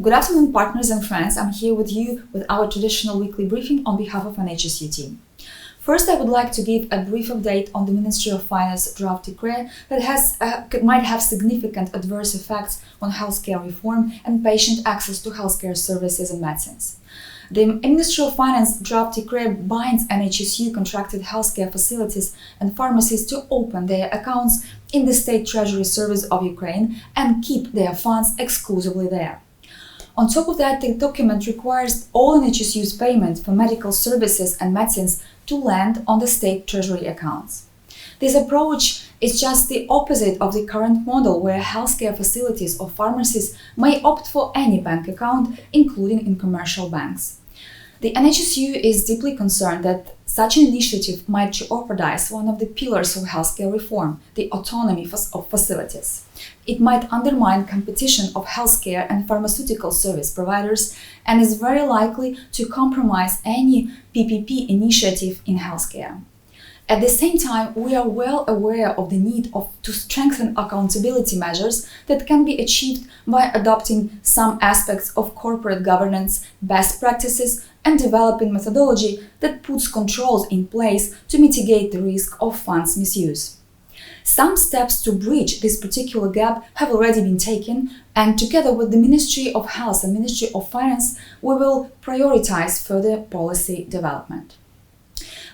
Good afternoon, partners and friends. I'm here with you with our traditional weekly briefing on behalf of NHSU team. First, I would like to give a brief update on the Ministry of Finance draft decree that might have significant adverse effects on healthcare reform and patient access to healthcare services and medicines. The Ministry of Finance draft decree binds NHSU contracted healthcare facilities and pharmacies to open their accounts in the State Treasury Service of Ukraine and keep their funds exclusively there. On top of that, the document requires all NHSU's payments for medical services and medicines to land on the state treasury accounts. This approach is just the opposite of the current model where healthcare facilities or pharmacies may opt for any bank account, including in commercial banks. The NHSU is deeply concerned that such an initiative might jeopardize one of the pillars of healthcare reform, the autonomy of facilities. It might undermine competition of healthcare and pharmaceutical service providers and is very likely to compromise any PPP initiative in healthcare. At the same time, we are well aware of the need to strengthen accountability measures that can be achieved by adopting some aspects of corporate governance, best practices, and developing methodology that puts controls in place to mitigate the risk of funds misuse. Some steps to bridge this particular gap have already been taken, and together with the Ministry of Health and Ministry of Finance, we will prioritize further policy development.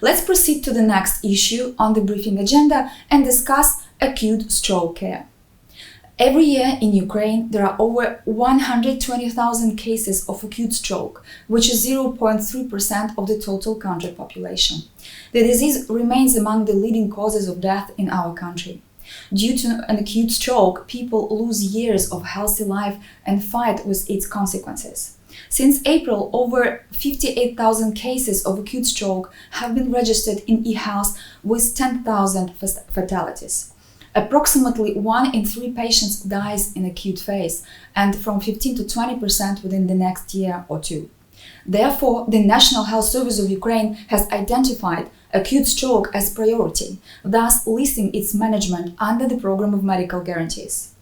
Let's proceed to the next issue on the briefing agenda and discuss acute stroke care. Every year in Ukraine, there are over 120,000 cases of acute stroke, which is 0.3% of the total country population. The disease remains among the leading causes of death in our country. Due to an acute stroke, people lose years of healthy life and fight with its consequences. Since April, over 58,000 cases of acute stroke have been registered in eHealth with 10,000 fatalities. Approximately 1 in 3 patients dies in acute phase, and from 15 to 20% within the next year or two. Therefore, the National Health Service of Ukraine has identified acute stroke as priority, thus listing its management under the Program of Medical Guarantees.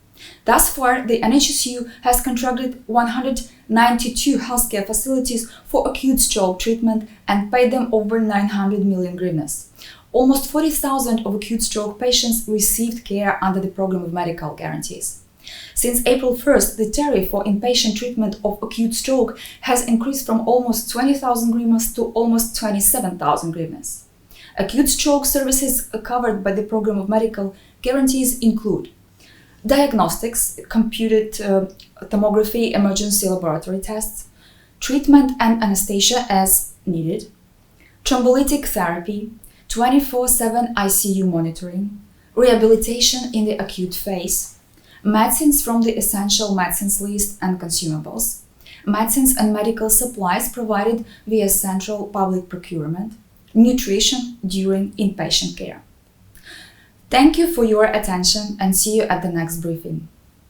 Thus far, the NHSU has contracted 192 healthcare facilities for acute stroke treatment and paid them over 900 million hryvnias. Almost 40,000 of acute stroke patients received care under the Program of Medical Guarantees. Since April 1st, the tariff for inpatient treatment of acute stroke has increased from almost 20,000 hryvnias to almost 27,000 hryvnias. Acute stroke services covered by the Program of Medical Guarantees include diagnostics, computed tomography, emergency laboratory tests, treatment and anesthesia as needed, thrombolytic therapy, 24/7 ICU monitoring, rehabilitation in the acute phase, medicines from the essential medicines list and consumables, medicines and medical supplies provided via central public procurement, nutrition during inpatient care. Thank you for your attention and see you at the next briefing.